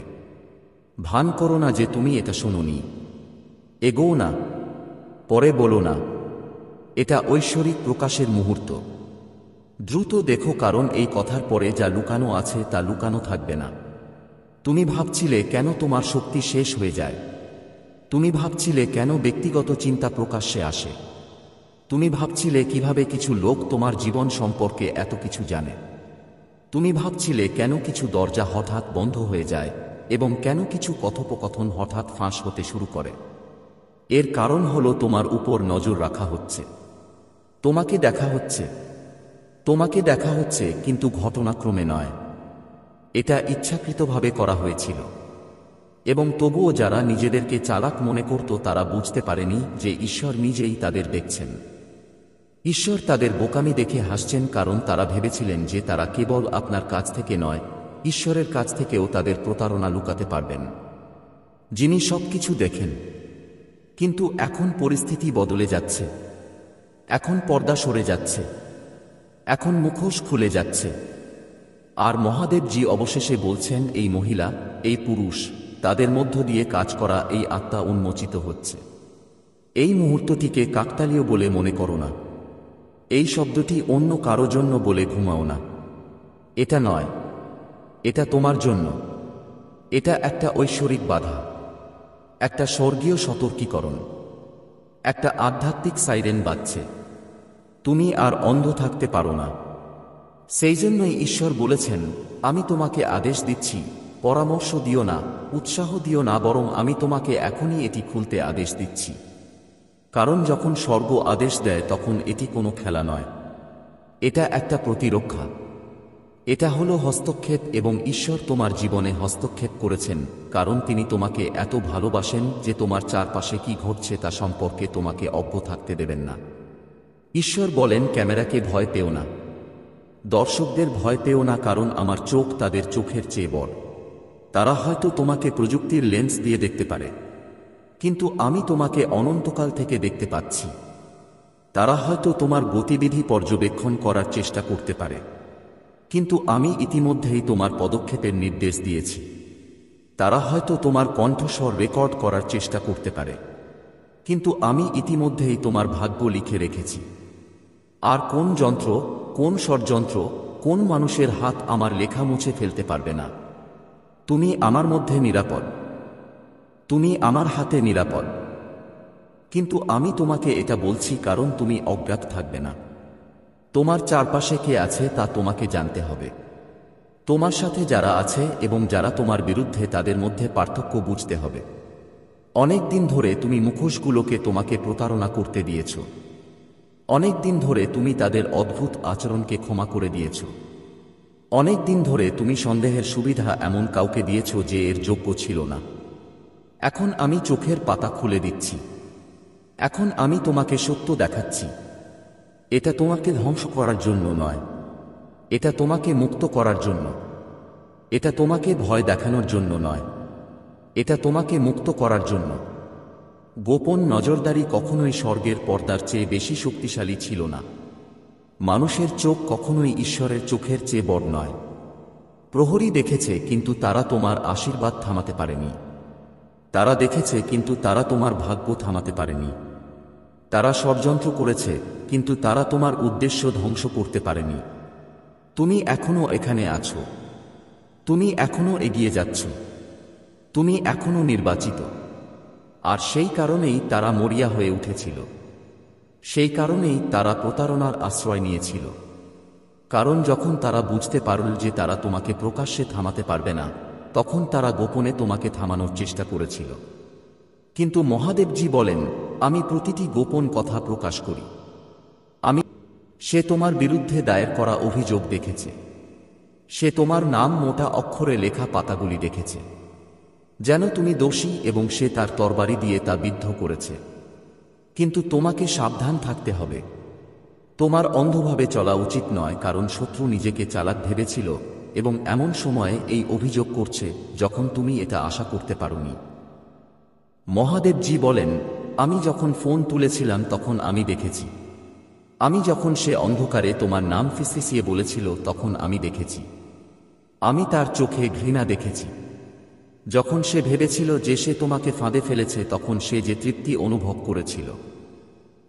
ভান করো না যে তুমি এটা শোনোনি। এগোও না, পরে বলো না, এটা ঐশ্বরিক প্রকাশের মুহূর্ত। দ্রুত দেখো, কারণ এই কথার পরে যা লুকানো আছে তা লুকানো থাকবে না। তুমি ভাবছিলে কেন তোমার শক্তি শেষ হয়ে যায়। তুমি ভাবছিলে কেন ব্যক্তিগত চিন্তা প্রকাশ্যে আসে। তুমি ভাবছিলে কিভাবে কিছু লোক তোমার জীবন সম্পর্কে এত কিছু জানে। তুমি ভাবছিলে কেন কিছু দরজা হঠাৎ বন্ধ হয়ে যায়, এবং কেন কিছু কথোপকথন হঠাৎ ফাঁস হতে শুরু করে। এর কারণ হলো তোমার উপর নজর রাখা হচ্ছে, তোমাকে দেখা হচ্ছে, তোমাকে দেখা হচ্ছে, কিন্তু ঘটনাক্রমে নয়। এটা ইচ্ছাকৃতভাবে করা হয়েছিল। এবং তবুও যারা নিজেদেরকে চালাক মনে করত তারা বুঝতে পারেনি যে ঈশ্বর নিজেই তাদের দেখছেন। ঈশ্বর তাদের বোকামি দেখে হাসছেন, কারণ তারা ভেবেছিলেন যে তারা কেবল আপনার কাছ থেকে নয়, ঈশ্বরের কাছ থেকেও তাদের প্রতারণা লুকাতে পারবেন, যিনি সবকিছু দেখেন। কিন্তু এখন পরিস্থিতি বদলে যাচ্ছে। এখন পর্দা সরে যাচ্ছে। এখন মুখোশ খুলে যাচ্ছে। আর মহাদেবজি অবশেষে বলছেন, এই মহিলা, এই পুরুষ, তাদের মধ্য দিয়ে কাজ করা এই আত্মা উন্মোচিত হচ্ছে। এই মুহূর্তটিকে কাকতালীয় বলে মনে করো না। এই শব্দটি অন্য কারো জন্য বলে ঘুমাও না। এটা নয়, এটা তোমার জন্য। এটা একটা ঐশ্বরিক বাধা, একটা স্বর্গীয় সতর্কীকরণ, একটা আধ্যাত্মিক সাইরেন বাজছে। তুমি আর অন্ধ থাকতে পারো না। সেই জন্যই ঈশ্বর বলেছেন, আমি তোমাকে আদেশ দিচ্ছি, পরামর্শ দিও না, উৎসাহ দিও না, বরং আমি তোমাকে এখনই এটি খুলতে আদেশ দিচ্ছি। কারণ যখন স্বর্গ আদেশ দেয় তখন এটি কোনো খেলা নয়, এটা একটা প্রতিরক্ষা। এটা হলো হস্তক্ষেপ, এবং ঈশ্বর তোমার জীবনে হস্তক্ষেপ করেছেন কারণ তিনি তোমাকে এত ভালোবাসেন যে তোমার চারপাশে কি ঘটছে তা সম্পর্কে তোমাকে অজ্ঞ থাকতে দেবেন না। ঈশ্বর বলেন, ক্যামেরাকে ভয় পেও না, দর্শকদের ভয় পেও না, কারণ আমার চোখ তাদের চোখের চেয়ে বড়। তারা হয়তো তোমাকে প্রযুক্তির লেন্স দিয়ে দেখতে পারে, কিন্তু আমি তোমাকে অনন্তকাল থেকে দেখতে পাচ্ছি। তারা হয়তো তোমার গতিবিধি পর্যবেক্ষণ করার চেষ্টা করতে পারে, কিন্তু আমি ইতিমধ্যেই তোমার পদক্ষেপের নির্দেশ দিয়েছি। তারা হয়তো তোমার কণ্ঠস্বর রেকর্ড করার চেষ্টা করতে পারে, কিন্তু আমি ইতিমধ্যেই তোমার ভাগ্য লিখে রেখেছি। আর কোন যন্ত্র, কোন ষড়যন্ত্র, কোন মানুষের হাত আমার লেখা মুছে ফেলতে পারবে না। তুমি আমার মধ্যে নিরাপদ, তুমি আমার হাতে নিরাপদ। কিন্তু আমি তোমাকে এটা বলছি কারণ তুমি অজ্ঞাত থাকবে না। তোমার চারপাশে কে আছে তা তোমাকে জানতে হবে। তোমার সাথে যারা আছে এবং যারা তোমার বিরুদ্ধে, তাদের মধ্যে পার্থক্য বুঝতে হবে। অনেক দিন ধরে তুমি মুখোশগুলোকে তোমাকে প্রতারণা করতে দিয়েছ। অনেক দিন ধরে তুমি তাদের অদ্ভুত আচরণকে ক্ষমা করে দিয়েছ। অনেক দিন ধরে তুমি সন্দেহের সুবিধা এমন কাউকে দিয়েছ যে এর যোগ্য ছিল না। এখন আমি চোখের পাতা খুলে দিচ্ছি। এখন আমি তোমাকে সত্য দেখাচ্ছি। এটা তোমাকে ধ্বংস করার জন্য নয়, এটা তোমাকে মুক্ত করার জন্য। এটা তোমাকে ভয় দেখানোর জন্য নয়, এটা তোমাকে মুক্ত করার জন্য। গোপন নজরদারি কখনোই স্বর্গের পর্দার চেয়ে বেশি শক্তিশালী ছিল না। মানুষের চোখ কখনোই ঈশ্বরের চোখের চেয়ে বড় নয়। প্রহরী দেখেছে, কিন্তু তারা তোমার আশীর্বাদ থামাতে পারেনি। তারা দেখেছে, কিন্তু তারা তোমার ভাগ্য থামাতে পারেনি। তারা ষড়যন্ত্র করেছে, কিন্তু তারা তোমার উদ্দেশ্য ধ্বংস করতে পারেনি। তুমি এখনো এখানে আছো, তুমি এখনো এগিয়ে যাচ্ছ, তুমি এখনো নির্বাচিত। আর সেই কারণেই তারা মরিয়া হয়ে উঠেছিল। সেই কারণেই তারা প্রতারণার আশ্রয় নিয়েছিল। কারণ যখন তারা বুঝতে পারল যে তারা তোমাকে প্রকাশ্যে থামাতে পারবে না, তখন তারা গোপনে তোমাকে থামানোর চেষ্টা করেছিল। কিন্তু মহাদেবজি বলেন, আমি প্রতিটি গোপন কথা প্রকাশ করি। সে তোমার বিরুদ্ধে দায়ের করা অভিযোগ দেখেছে। সে তোমার নাম মোটা অক্ষরে লেখা পাতাগুলি দেখেছে, যেন তুমি দোষী, এবং সে তার তরবারি দিয়ে তা বিদ্ধ করেছে। কিন্তু তোমাকে সাবধান থাকতে হবে। তোমার অন্ধভাবে চলা উচিত নয়, কারণ শত্রু নিজেকে চালাক ভেবেছিল এবং এমন সময়ে এই অভিযোগ করছে যখন তুমি এটা আশা করতে পারোনি। মহাদেবজি বলেন, আমি যখন ফোন তুলেছিলাম তখন আমি দেখেছি। আমি যখন সে অন্ধকারে তোমার নাম ফিসফিসিয়ে বলেছিল তখন আমি দেখেছি। আমি তার চোখে ঘৃণা দেখেছি। যখন সে ভেবেছিল যে সে তোমাকে ফাঁদে ফেলেছে তখন সে যে তৃপ্তি অনুভব করেছিল।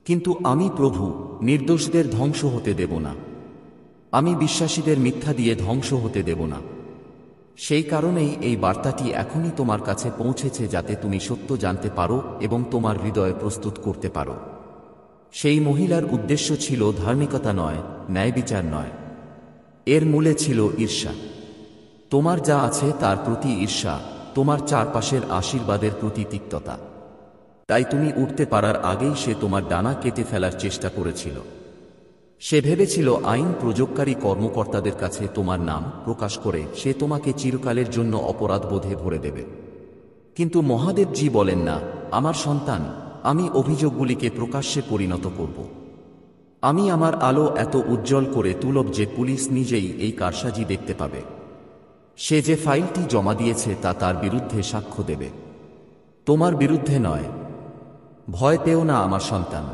কিন্তু আমি প্রভু, নির্দোষদের ধ্বংস হতে দেব না। আমি বিশ্বাসীদের মিথ্যা দিয়ে ধ্বংস হতে দেব না। সেই কারণেই এই বার্তাটি এখনই তোমার কাছে পৌঁছেছে, যাতে তুমি সত্য জানতে পারো এবং তোমার হৃদয় প্রস্তুত করতে পারো। সেই মহিলার উদ্দেশ্য ছিল ধার্মিকতা নয়, ন্যায়বিচার নয়। এর মূলে ছিল ঈর্ষা। তোমার যা আছে তার প্রতি ঈর্ষা, তোমার চারপাশের আশীর্বাদের প্রতি তিক্ততা। তাই তুমি উঠতে পারার আগেই সে তোমার ডানা কেটে ফেলার চেষ্টা করেছিল। সে ভেবেছিল আইন প্রয়োগকারী কর্মকর্তাদের কাছে তোমার নাম প্রকাশ করে সে তোমাকে চিরকালের জন্য অপরাধবোধে ভরে দেবে। কিন্তু মহাদেবজি বলেন না, আমার সন্তান, আমি অভিযোগগুলিকে প্রকাশ্যে পরিণত করব। আমি আমার আলো এত উজ্জ্বল করে তুলব যে পুলিশ নিজেই এই কারসাজি দেখতে পাবে। সে যে ফাইলটি জমা দিয়েছে তা তার বিরুদ্ধে সাক্ষ্য দেবে, তোমার বিরুদ্ধে নয়। ভয় পেও না আমার সন্তান।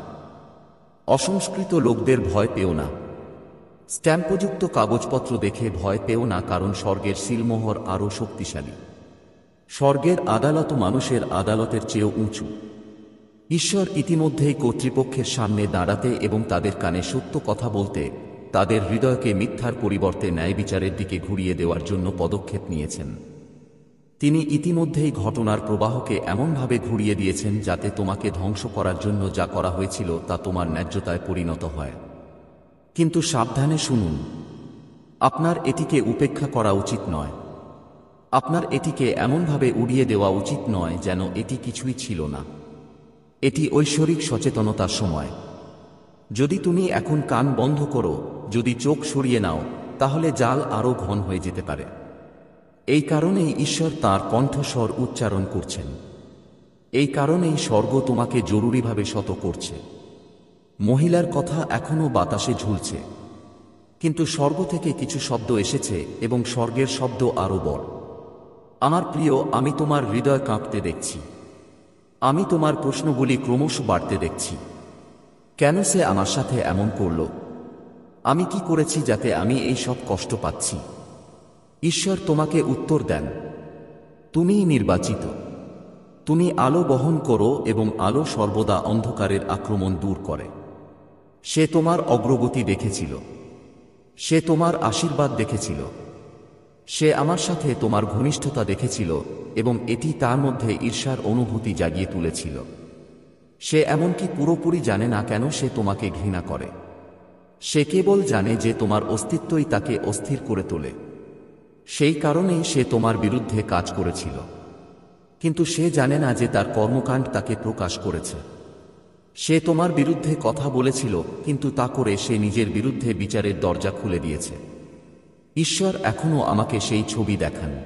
অসংস্কৃত লোকদের ভয় পেও না। স্ট্যাম্পযুক্ত কাগজপত্র দেখে ভয় পেও না, কারণ স্বর্গের সিলমোহর আরও শক্তিশালী। স্বর্গের আদালত মানুষের আদালতের চেয়েও উঁচু। ঈশ্বর ইতিমধ্যেই কর্তৃপক্ষের সামনে দাঁড়াতে এবং তাদের কানে সত্য কথা বলতে, তাদের হৃদয়কে মিথ্যার পরিবর্তে ন্যায় বিচারের দিকে ঘুরিয়ে দেওয়ার জন্য পদক্ষেপ নিয়েছেন। তিনি ইতিমধ্যেই ঘটনার প্রবাহকে এমনভাবে ঘুরিয়ে দিয়েছেন যাতে তোমাকে ধ্বংস করার জন্য যা করা হয়েছিল তা তোমার ন্যায্যতায় পরিণত হয়। কিন্তু সাবধানে শুনুন, আপনার এটিকে উপেক্ষা করা উচিত নয়। আপনার এটিকে এমনভাবে উড়িয়ে দেওয়া উচিত নয় যেন এটি কিছুই ছিল না। এটি ঐশ্বরিক সচেতনতার সময়। যদি তুমি এখন কান বন্ধ করো, যদি চোখ সরিয়ে নাও, তাহলে জাল আরও ঘন হয়ে যেতে পারে। এই কারণেই ঈশ্বর তাঁর কণ্ঠস্বর উচ্চারণ করছেন। এই কারণেই স্বর্গ তোমাকে জরুরিভাবে শত করছে। মহিলার কথা এখনও বাতাসে ঝুলছে, কিন্তু স্বর্গ থেকে কিছু শব্দ এসেছে এবং স্বর্গের শব্দ আরও বড়। আমার প্রিয়, আমি তোমার হৃদয় কাঁপতে দেখছি। আমি তোমার প্রশ্নগুলি ক্রমশ বাড়তে দেখছি। কেন সে আমার সাথে এমন করল? আমি কি করেছি যাতে আমি এই সব কষ্ট পাচ্ছি? ঈশ্বর তোমাকে উত্তর দেন, তুমিই নির্বাচিত। তুমি আলো বহন করো এবং আলো সর্বদা অন্ধকারের আক্রমণ দূর করে। সে তোমার অগ্রগতি দেখেছিল। সে তোমার আশীর্বাদ দেখেছিল। সে আমার সাথে তোমার ঘনিষ্ঠতা দেখেছিল এবং এটি তার মধ্যে ঈর্ষার অনুভূতি জাগিয়ে তুলেছিল। সে এমনকি পুরোপুরি জানে না কেন সে তোমাকে ঘৃণা করে। সে কেবল জানে যে তোমার অস্তিত্বই তাকে অস্থির করে তোলে। সেই কারণেই সে তোমার বিরুদ্ধে কাজ করেছিল, কিন্তু সে জানে না যে তার কর্মকাণ্ড তাকে প্রকাশ করেছে। সে তোমার বিরুদ্ধে কথা বলেছিল, কিন্তু তা করে সে নিজের বিরুদ্ধে বিচারের দরজা খুলে দিয়েছে। ঈশ্বর এখনও আমাকে সেই ছবি দেখান।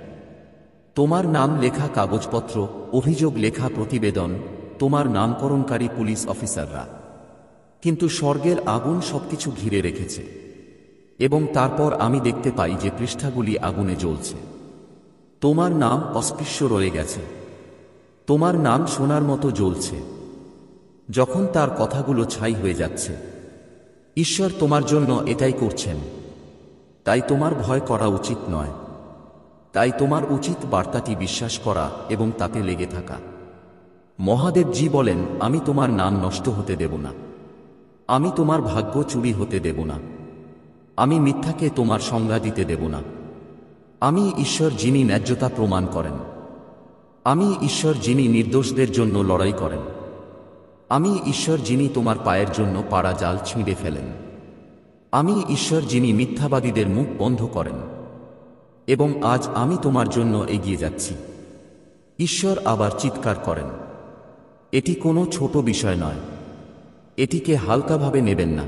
তোমার নাম লেখা কাগজপত্র, অভিযোগ লেখা প্রতিবেদন, তোমার নামকরণকারী পুলিশ অফিসাররা। কিন্তু স্বর্গের আগুন সবকিছু ঘিরে রেখেছে। এবং তারপর আমি দেখতে পাই যে পৃষ্ঠাগুলি আগুনে জ্বলছে। তোমার নাম অস্পৃশ্য রয়ে গেছে। তোমার নাম সোনার মতো জ্বলছে। যখন তার কথাগুলো ছাই হয়ে যাচ্ছে, ঈশ্বর তোমার জন্য এটাই করছেন। তাই তোমার ভয় করা উচিত নয়। তাই তোমার উচিত বার্তাটি বিশ্বাস করা এবং তাতে লেগে থাকা। মহাদেবজি বলেন, আমি তোমার নাম নষ্ট হতে দেব না। আমি তোমার ভাগ্য চুরি হতে দেব না। আমি মিথ্যাকে তোমার সংজ্ঞা দিতে দেব না। আমি ঈশ্বর যিনি ন্যায্যতা প্রমাণ করেন। আমি ঈশ্বর যিনি নির্দোষদের জন্য লড়াই করেন। আমি ঈশ্বর যিনি তোমার পায়ের জন্য পাড়া জাল ছিঁড়ে ফেলেন। আমি ঈশ্বর যিনি মিথ্যাবাদীদের মুখ বন্ধ করেন। এবং আজ আমি তোমার জন্য এগিয়ে যাচ্ছি। ঈশ্বর আবার চিৎকার করেন, এটি কোনো ছোট বিষয় নয়। এটিকে হালকাভাবে নেবেন না।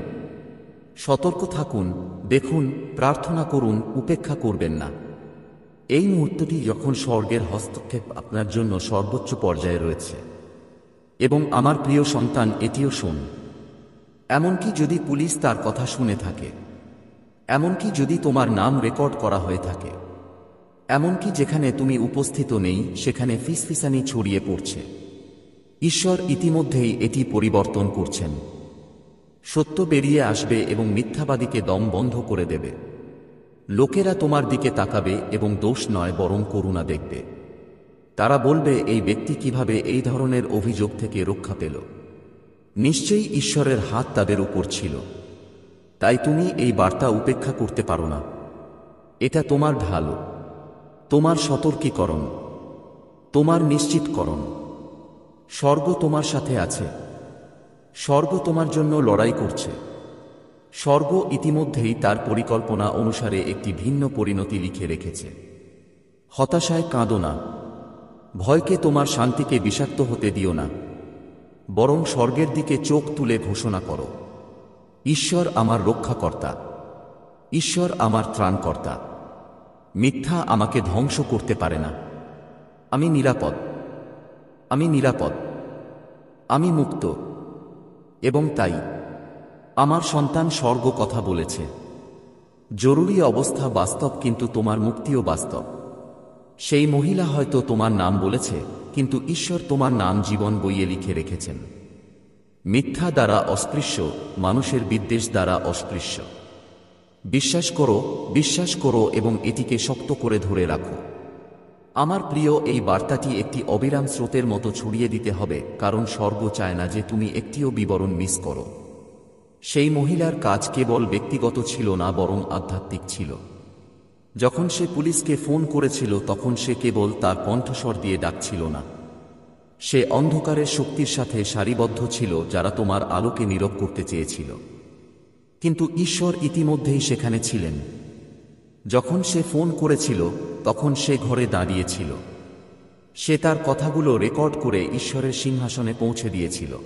সতর্ক থাকুন, দেখুন, প্রার্থনা করুন, উপেক্ষা করবেন না। এই মুহূর্তটি যখন স্বর্গের হস্তক্ষেপ আপনার জন্য সর্বোচ্চ পর্যায়ে রয়েছে। এবং আমার প্রিয় সন্তান, এটিও শোন। এমনকি যদি পুলিশ তার কথা শুনে থাকে, এমনকি যদি তোমার নাম রেকর্ড করা হয়ে থাকে, এমনকি যেখানে তুমি উপস্থিত নেই সেখানে ফিসফিসানি ছড়িয়ে পড়ছে, ঈশ্বর ইতিমধ্যেই এটি পরিবর্তন করছেন। সত্য বেরিয়ে আসবে এবং মিথ্যাবাদীকে দম বন্ধ করে দেবে। লোকেরা তোমার দিকে তাকাবে এবং দোষ নয় বরং করুণা দেখবে। তারা বলবে, এই ব্যক্তি কিভাবে এই ধরনের অভিযোগ থেকে রক্ষা পেল? নিশ্চয়ই ঈশ্বরের হাত তাদের উপর ছিল। তাই তুমি এই বার্তা উপেক্ষা করতে পারো না। এটা তোমার ঢাল, তোমার সতর্কীকরণ, তোমার নিশ্চিতকরণ। স্বর্গ তোমার সাথে আছে। স্বর্গ তোমার জন্য লড়াই করছে। স্বর্গ ইতিমধ্যেই তার পরিকল্পনা অনুসারে একটি ভিন্ন পরিণতি লিখে রেখেছে। হতাশায় কাঁদো না। ভয়কে তোমার শান্তিকে বিষাক্ত হতে দিও না, বরং স্বর্গের দিকে চোখ তুলে ঘোষণা করো, ঈশ্বর আমার রক্ষাকর্তা। ঈশ্বর আমার ত্রাণকর্তা। মিথ্যা আমাকে ধ্বংস করতে পারে না। আমি নিরাপদ। আমি নিরাপদ। আমি মুক্ত। এবং তাই আমার সন্তান, স্বর্গ কথা বলেছে। জরুরি অবস্থা বাস্তব, কিন্তু তোমার মুক্তিও বাস্তব। সেই মহিলা হয়তো তোমার নাম বলেছে, কিন্তু ঈশ্বর তোমার নাম জীবন বইয়ে লিখে রেখেছেন। মিথ্যা দ্বারা অস্পৃশ্য, মানুষের বিদ্বেষ দ্বারা অস্পৃশ্য। বিশ্বাস করো এবং এটিকে শক্ত করে ধরে রাখো। আমার প্রিয়, এই বার্তাটি একটি অবিরাম স্রোতের মতো ছড়িয়ে দিতে হবে, কারণ স্বর্গ চায় না যে তুমি একটিও বিবরণ মিস করো। সেই মহিলার কাজ কেবল ব্যক্তিগত ছিল না, বরং আধ্যাত্মিক ছিল। যখন সে পুলিশকে ফোন করেছিল তখন সে কেবল তার কণ্ঠস্বর দিয়ে ডাকছিল না। সে অন্ধকারের শক্তির সাথে সারিবদ্ধ ছিল যারা তোমার আলোকে নীরব করতে চেয়েছিল। কিন্তু ঈশ্বর ইতিমধ্যেই সেখানে ছিলেন। যখন সে ফোন করেছিল তখন সে ঘরে দাঁড়িয়েছিল। সে তার কথাগুলো রেকর্ড করে ঈশ্বরের সিংহাসনে পৌঁছে দিয়েছিল।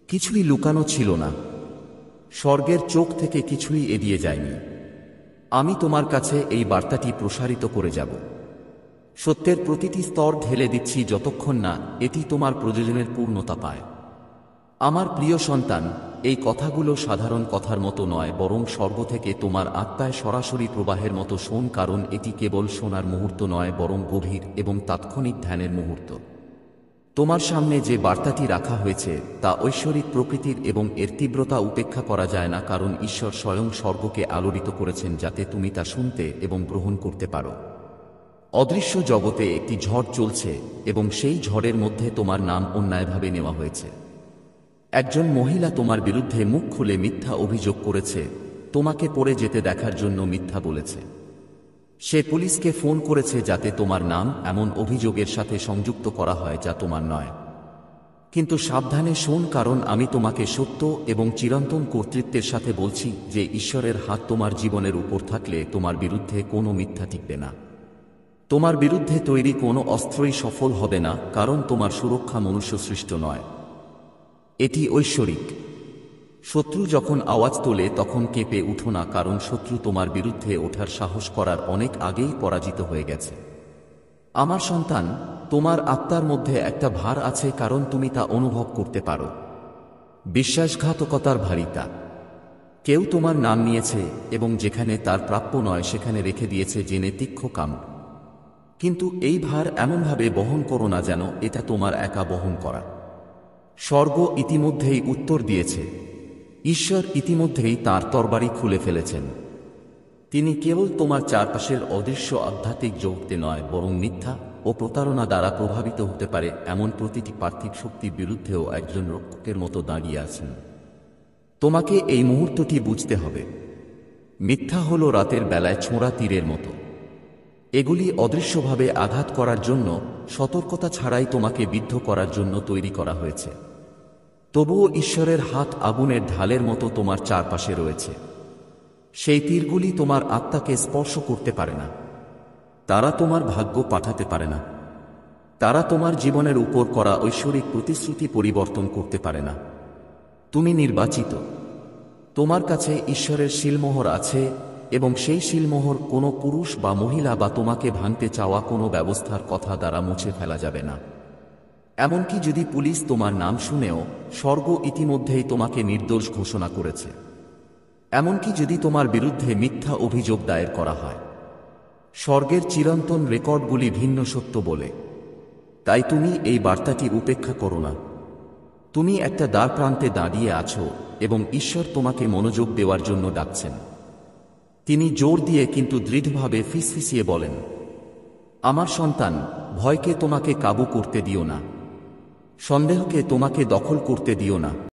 কিছুই লুকানো ছিল না। স্বর্গের চোখ থেকে কিছুই এড়িয়ে যায়নি। আমি তোমার কাছে এই বার্তাটি প্রসারিত করে যাব। সত্যের প্রতিটি স্তর ঢেলে দিচ্ছি যতক্ষণ না এটি তোমার প্রয়োজনের পূর্ণতা পায়। আমার প্রিয় সন্তান, এই কথাগুলো সাধারণ কথার মতো নয়, বরং স্বর্গ থেকে তোমার আত্মায় সরাসরি প্রবাহের মতো শোন, কারণ এটি কেবল শোনার মুহূর্ত নয়, বরং গভীর এবং তাৎক্ষণিক ধ্যানের মুহূর্ত। তোমার সামনে যে বার্তাটি রাখা হয়েছে তা ঐশ্বরিক প্রকৃতির এবং এর তীব্রতা উপেক্ষা করা যায় না, কারণ ঈশ্বর স্বয়ং স্বর্গকে আলোড়িত করেছেন যাতে তুমি তা শুনতে এবং গ্রহণ করতে পারো। অদৃশ্য জগতে একটি ঝড় চলছে এবং সেই ঝড়ের মধ্যে তোমার নাম অন্যায়ভাবে নেওয়া হয়েছে। একজন মহিলা তোমার বিরুদ্ধে মুখ খুলে মিথ্যা অভিযোগ করেছে, তোমাকে পড়ে যেতে দেখার জন্য মিথ্যা বলেছে। সে পুলিশকে ফোন করেছে যাতে তোমার নাম এমন অভিযোগের সাথে সংযুক্ত করা হয় যা তোমার নয়। কিন্তু সাবধানে শোন, কারণ আমি তোমাকে সত্য এবং চিরন্তন কর্তৃত্বের সাথে বলছি যে ঈশ্বরের হাত তোমার জীবনের উপর থাকলে তোমার বিরুদ্ধে কোনো মিথ্যা টিকবে না। তোমার বিরুদ্ধে তৈরি কোনো অস্ত্রই সফল হবে না, কারণ তোমার সুরক্ষা মনুষ্য সৃষ্ট নয়, এটি ঐশ্বরিক। শত্রু যখন আওয়াজ তোলে তখন কেঁপে উঠো না, কারণ শত্রু তোমার বিরুদ্ধে ওঠার সাহস করার অনেক আগেই পরাজিত হয়ে গেছে। আমার সন্তান, তোমার আত্মার মধ্যে একটা ভার আছে, কারণ তুমি তা অনুভব করতে পারো। বিশ্বাসঘাতকতার ভারিতা। কেউ তোমার নাম নিয়েছে এবং যেখানে তার প্রাপ্য নয় সেখানে রেখে দিয়েছে জেনে তীক্ষ্ণ কাম। কিন্তু এই ভার এমনভাবে বহন করো না যেন এটা তোমার একা বহন করা। স্বর্গ ইতিমধ্যেই উত্তর দিয়েছে। ঈশ্বর ইতিমধ্যেই তাঁর তরবারি খুলে ফেলেছেন। তিনি কেবল তোমার চারপাশের অদৃশ্য আধ্যাত্মিক জগতে নয়, বরং মিথ্যা ও প্রতারণা দ্বারা প্রভাবিত হতে পারে এমন প্রতিটি পার্থিব শক্তির বিরুদ্ধেও একজন রক্ষকের মতো দাঁড়িয়ে আছেন। তোমাকে এই মুহূর্তটি বুঝতে হবে। মিথ্যা হলো রাতের বেলায় ছোঁড়া তীরের মতো। এগুলি অদৃশ্যভাবে আঘাত করার জন্য, সতর্কতা ছাড়াই তোমাকে বিদ্ধ করার জন্য তৈরি করা হয়েছে। তবুও ঈশ্বরের হাত আগুনের ঢালের মতো তোমার চারপাশে রয়েছে। সেই তীরগুলি তোমার আত্মাকে স্পর্শ করতে পারে না। তারা তোমার ভাগ্য পাঠাতে পারে না। তারা তোমার জীবনের উপর করা ঐশ্বরিক প্রতিশ্রুতি পরিবর্তন করতে পারে না। তুমি নির্বাচিত। তোমার কাছে ঈশ্বরের শিলমোহর আছে এবং সেই শিলমোহর কোনো পুরুষ বা মহিলা বা তোমাকে ভাঙতে চাওয়া কোনো ব্যবস্থার কথা দ্বারা মুছে ফেলা যাবে না। এমনকি যদি পুলিশ তোমার নাম শুনেও, স্বর্গ ইতিমধ্যেই তোমাকে নির্দোষ ঘোষণা করেছে। এমনকি যদি তোমার বিরুদ্ধে মিথ্যা অভিযোগ দায়ের করা হয়, স্বর্গের চিরন্তন রেকর্ডগুলি ভিন্ন সত্য বলে। তাই তুমি এই বার্তাটি উপেক্ষা করো না। তুমি একটা দ্বার প্রান্তে দাঁড়িয়ে আছো এবং ঈশ্বর তোমাকে মনোযোগ দেওয়ার জন্য ডাকছেন। তিনি জোর দিয়ে কিন্তু দৃঢ়ভাবে ফিসফিসিয়ে বলেন, আমার সন্তান, ভয়কে তোমাকে কাবু করতে দিও না। সন্দেহকে তোমাকে দখল করতে দিও না।